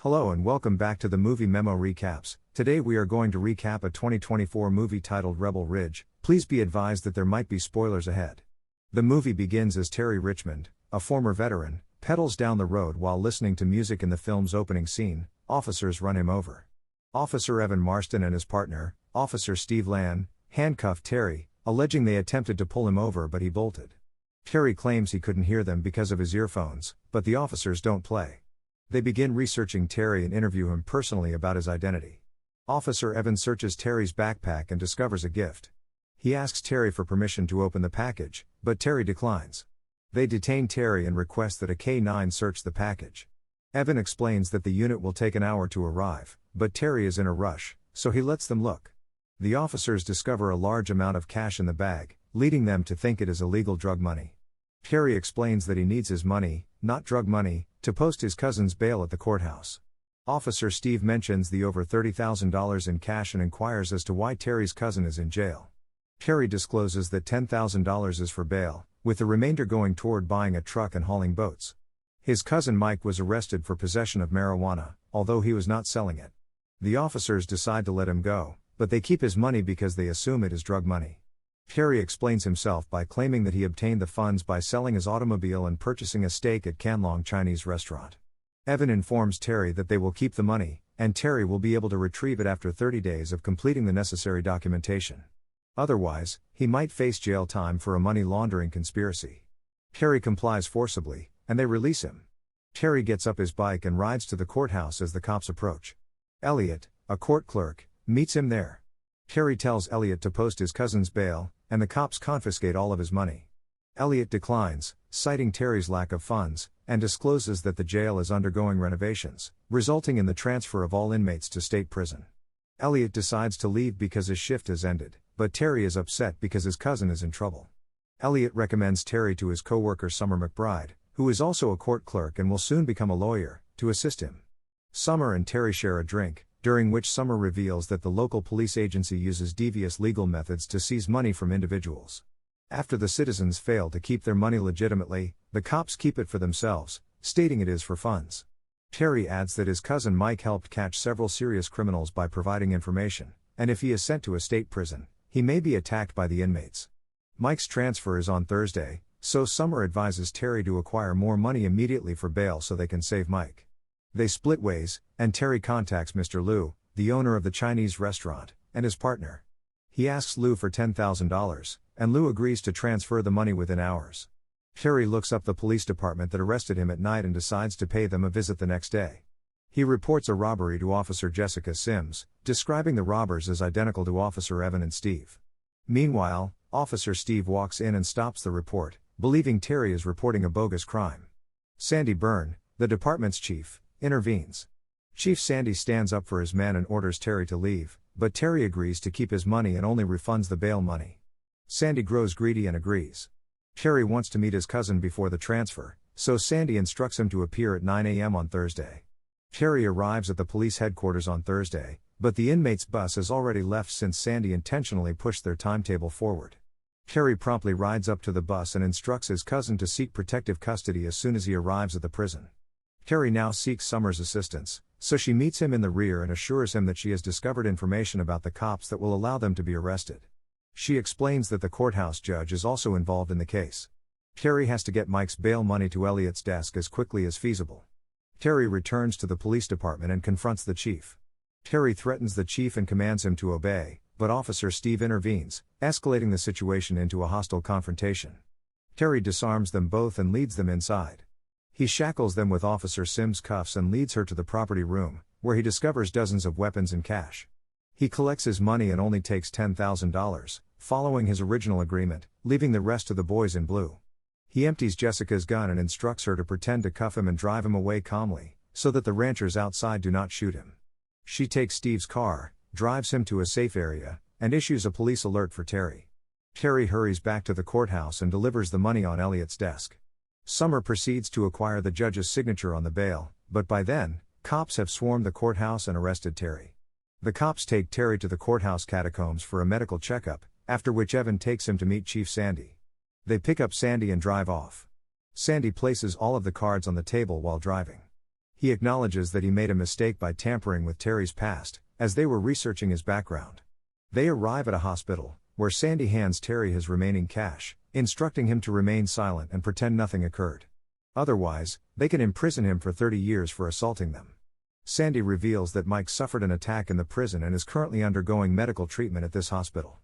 Hello and welcome back to the Movie Memo Recaps. Today we are going to recap a 2024 movie titled Rebel Ridge. Please be advised that there might be spoilers ahead. The movie begins as Terry Richmond, a former veteran, pedals down the road while listening to music in the film's opening scene. Officers run him over. Officer Evan Marston and his partner, Officer Steve Lan, handcuffed Terry, alleging they attempted to pull him over but he bolted. Terry claims he couldn't hear them because of his earphones, but the officers don't play. They begin researching Terry and interview him personally about his identity. Officer Evan searches Terry's backpack and discovers a gift. He asks Terry for permission to open the package, but Terry declines. They detain Terry and request that a K-9 search the package. Evan explains that the unit will take an hour to arrive, but Terry is in a rush, so he lets them look. The officers discover a large amount of cash in the bag, leading them to think it is illegal drug money. Terry explains that he needs his money, not drug money, to post his cousin's bail at the courthouse. Officer Steve mentions the over $30,000 in cash and inquires as to why Terry's cousin is in jail. Terry discloses that $10,000 is for bail, with the remainder going toward buying a truck and hauling boats. His cousin Mike was arrested for possession of marijuana, although he was not selling it. The officers decide to let him go, but they keep his money because they assume it is drug money. Terry explains himself by claiming that he obtained the funds by selling his automobile and purchasing a steak at Canlong Chinese restaurant. Evan informs Terry that they will keep the money, and Terry will be able to retrieve it after 30 days of completing the necessary documentation. Otherwise, he might face jail time for a money laundering conspiracy. Terry complies forcibly, and they release him. Terry gets up his bike and rides to the courthouse as the cops approach. Elliot, a court clerk, meets him there. Terry tells Elliot to post his cousin's bail, and the cops confiscate all of his money. Elliot declines, citing Terry's lack of funds, and discloses that the jail is undergoing renovations, resulting in the transfer of all inmates to state prison. Elliot decides to leave because his shift has ended, but Terry is upset because his cousin is in trouble. Elliot recommends Terry to his co-worker Summer McBride, who is also a court clerk and will soon become a lawyer, to assist him. Summer and Terry share a drink, during which Summer reveals that the local police agency uses devious legal methods to seize money from individuals. After the citizens fail to keep their money legitimately, the cops keep it for themselves, stating it is for funds. Terry adds that his cousin Mike helped catch several serious criminals by providing information, and if he is sent to a state prison, he may be attacked by the inmates. Mike's transfer is on Thursday, so Summer advises Terry to acquire more money immediately for bail so they can save Mike. They split ways, and Terry contacts Mr. Liu, the owner of the Chinese restaurant, and his partner. He asks Liu for $10,000, and Liu agrees to transfer the money within hours. Terry looks up the police department that arrested him at night and decides to pay them a visit the next day. He reports a robbery to Officer Jessica Sims, describing the robbers as identical to Officer Evan and Steve. Meanwhile, Officer Steve walks in and stops the report, believing Terry is reporting a bogus crime. Sandy Byrne, the department's chief, intervenes. Chief Sandy stands up for his men and orders Terry to leave, but Terry agrees to keep his money and only refunds the bail money. Sandy grows greedy and agrees. Terry wants to meet his cousin before the transfer, so Sandy instructs him to appear at 9 a.m. on Thursday. Terry arrives at the police headquarters on Thursday, but the inmates' bus has already left since Sandy intentionally pushed their timetable forward. Terry promptly rides up to the bus and instructs his cousin to seek protective custody as soon as he arrives at the prison. Terry now seeks Summer's assistance, so she meets him in the rear and assures him that she has discovered information about the cops that will allow them to be arrested. She explains that the courthouse judge is also involved in the case. Terry has to get Mike's bail money to Elliot's desk as quickly as feasible. Terry returns to the police department and confronts the chief. Terry threatens the chief and commands him to obey, but Officer Steve intervenes, escalating the situation into a hostile confrontation. Terry disarms them both and leads them inside. He shackles them with Officer Sims' cuffs and leads her to the property room, where he discovers dozens of weapons and cash. He collects his money and only takes $10,000, following his original agreement, leaving the rest to the boys in blue. He empties Jessica's gun and instructs her to pretend to cuff him and drive him away calmly, so that the ranchers outside do not shoot him. She takes Steve's car, drives him to a safe area, and issues a police alert for Terry. Terry hurries back to the courthouse and delivers the money on Elliot's desk. Summer proceeds to acquire the judge's signature on the bail, but by then, cops have swarmed the courthouse and arrested Terry. The cops take Terry to the courthouse catacombs for a medical checkup, after which Evan takes him to meet Chief Sandy. They pick up Sandy and drive off. Sandy places all of the cards on the table while driving. He acknowledges that he made a mistake by tampering with Terry's past, as they were researching his background. They arrive at a hospital, where Sandy hands Terry his remaining cash, instructing him to remain silent and pretend nothing occurred. Otherwise, they can imprison him for 30 years for assaulting them. Sandy reveals that Mike suffered an attack in the prison and is currently undergoing medical treatment at this hospital.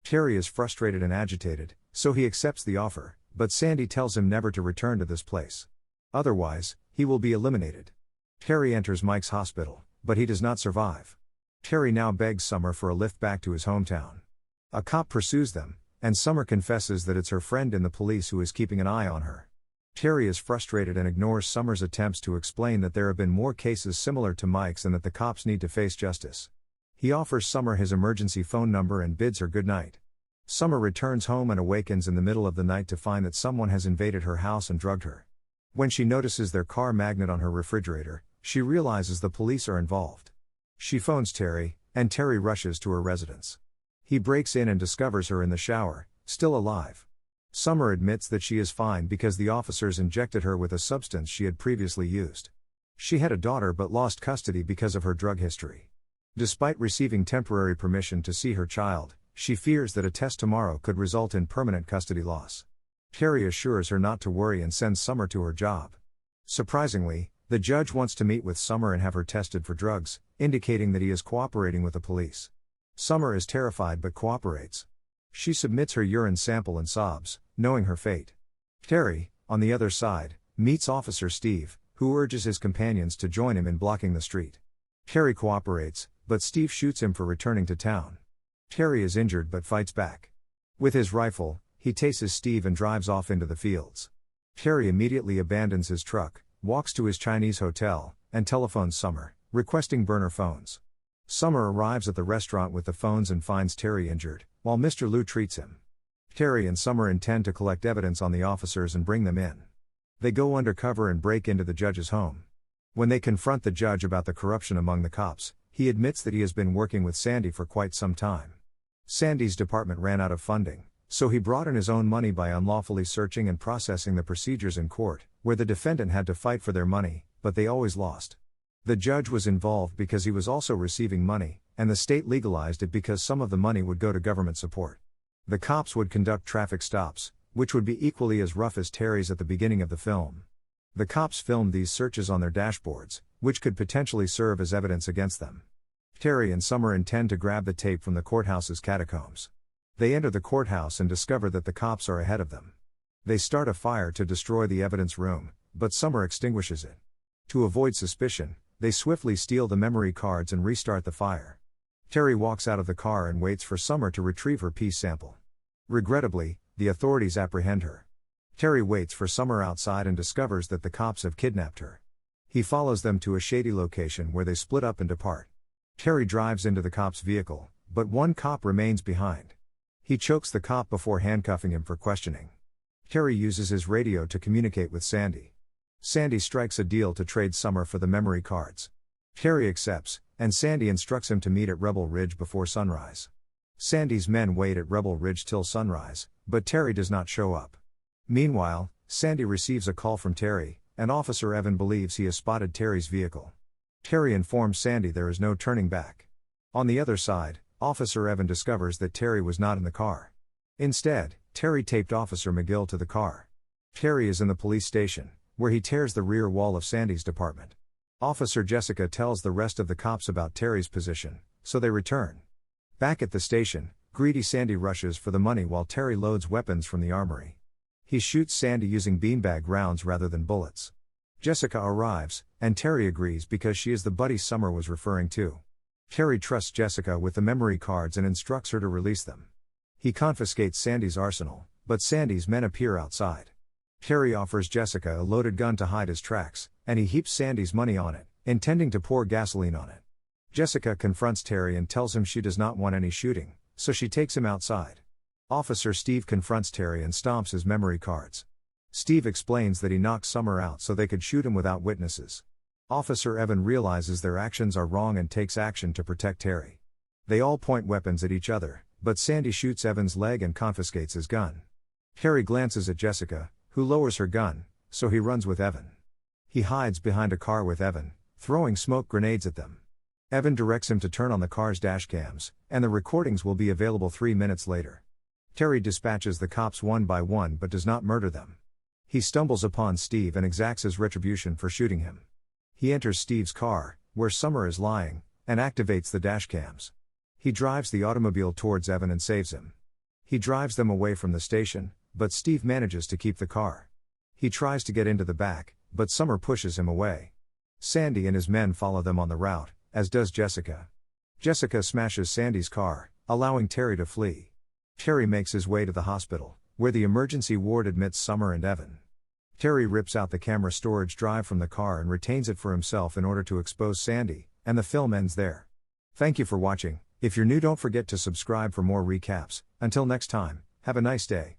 Terry is frustrated and agitated, so he accepts the offer, but Sandy tells him never to return to this place. Otherwise, he will be eliminated. Terry enters Mike's hospital, but he does not survive. Terry now begs Summer for a lift back to his hometown. A cop pursues them, and Summer confesses that it's her friend in the police who is keeping an eye on her. Terry is frustrated and ignores Summer's attempts to explain that there have been more cases similar to Mike's and that the cops need to face justice. He offers Summer his emergency phone number and bids her goodnight. Summer returns home and awakens in the middle of the night to find that someone has invaded her house and drugged her. When she notices their car magnet on her refrigerator, she realizes the police are involved. She phones Terry, and Terry rushes to her residence. He breaks in and discovers her in the shower, still alive. Summer admits that she is fine because the officers injected her with a substance she had previously used. She had a daughter but lost custody because of her drug history. Despite receiving temporary permission to see her child, she fears that a test tomorrow could result in permanent custody loss. Terry assures her not to worry and sends Summer to her job. Surprisingly, the judge wants to meet with Summer and have her tested for drugs, indicating that he is cooperating with the police. Summer is terrified but cooperates. She submits her urine sample and sobs, knowing her fate. Terry, on the other side, meets Officer Steve, who urges his companions to join him in blocking the street. Terry cooperates, but Steve shoots him for returning to town. Terry is injured but fights back. With his rifle, he tases Steve and drives off into the fields. Terry immediately abandons his truck, walks to his Chinese hotel, and telephones Summer, requesting burner phones. Summer arrives at the restaurant with the phones and finds Terry injured, while Mr. Liu treats him. Terry and Summer intend to collect evidence on the officers and bring them in. They go undercover and break into the judge's home. When they confront the judge about the corruption among the cops, he admits that he has been working with Sandy for quite some time. Sandy's department ran out of funding, so he brought in his own money by unlawfully searching and processing the procedures in court, where the defendant had to fight for their money, but they always lost. The judge was involved because he was also receiving money, and the state legalized it because some of the money would go to government support. The cops would conduct traffic stops, which would be equally as rough as Terry's at the beginning of the film. The cops filmed these searches on their dashboards, which could potentially serve as evidence against them. Terry and Summer intend to grab the tape from the courthouse's catacombs. They enter the courthouse and discover that the cops are ahead of them. They start a fire to destroy the evidence room, but Summer extinguishes it. To avoid suspicion, they swiftly steal the memory cards and restart the fire. Terry walks out of the car and waits for Summer to retrieve her pee sample. Regrettably, the authorities apprehend her. Terry waits for Summer outside and discovers that the cops have kidnapped her. He follows them to a shady location where they split up and depart. Terry drives into the cop's vehicle, but one cop remains behind. He chokes the cop before handcuffing him for questioning. Terry uses his radio to communicate with Sandy. Sandy strikes a deal to trade Summer for the memory cards. Terry accepts, and Sandy instructs him to meet at Rebel Ridge before sunrise. Sandy's men wait at Rebel Ridge till sunrise, but Terry does not show up. Meanwhile, Sandy receives a call from Terry, and Officer Evan believes he has spotted Terry's vehicle. Terry informs Sandy there is no turning back. On the other side, Officer Evan discovers that Terry was not in the car. Instead, Terry taped Officer McGill to the car. Terry is in the police station, where he tears the rear wall of Sandy's department. Officer Jessica tells the rest of the cops about Terry's position, so they return. Back at the station, greedy Sandy rushes for the money while Terry loads weapons from the armory. He shoots Sandy using beanbag rounds rather than bullets. Jessica arrives, and Terry agrees because she is the buddy Summer was referring to. Terry trusts Jessica with the memory cards and instructs her to release them. He confiscates Sandy's arsenal, but Sandy's men appear outside. Terry offers Jessica a loaded gun to hide his tracks, and he heaps Sandy's money on it, intending to pour gasoline on it. Jessica confronts Terry and tells him she does not want any shooting, so she takes him outside. Officer Steve confronts Terry and stomps his memory cards. Steve explains that he knocked Summer out so they could shoot him without witnesses. Officer Evan realizes their actions are wrong and takes action to protect Terry. They all point weapons at each other, but Sandy shoots Evan's leg and confiscates his gun. Terry glances at Jessica, who lowers her gun, so he runs with Evan. He hides behind a car with Evan, throwing smoke grenades at them. Evan directs him to turn on the car's dashcams, and the recordings will be available 3 minutes later. Terry dispatches the cops one by one but does not murder them. He stumbles upon Steve and exacts his retribution for shooting him. He enters Steve's car, where Summer is lying, and activates the dashcams. He drives the automobile towards Evan and saves him. He drives them away from the station, but Steve manages to keep the car. He tries to get into the back, but Summer pushes him away. Sandy and his men follow them on the route, as does Jessica. Jessica smashes Sandy's car, allowing Terry to flee. Terry makes his way to the hospital, where the emergency ward admits Summer and Evan. Terry rips out the camera storage drive from the car and retains it for himself in order to expose Sandy, and the film ends there. Thank you for watching. If you're new, don't forget to subscribe for more recaps. Until next time, have a nice day.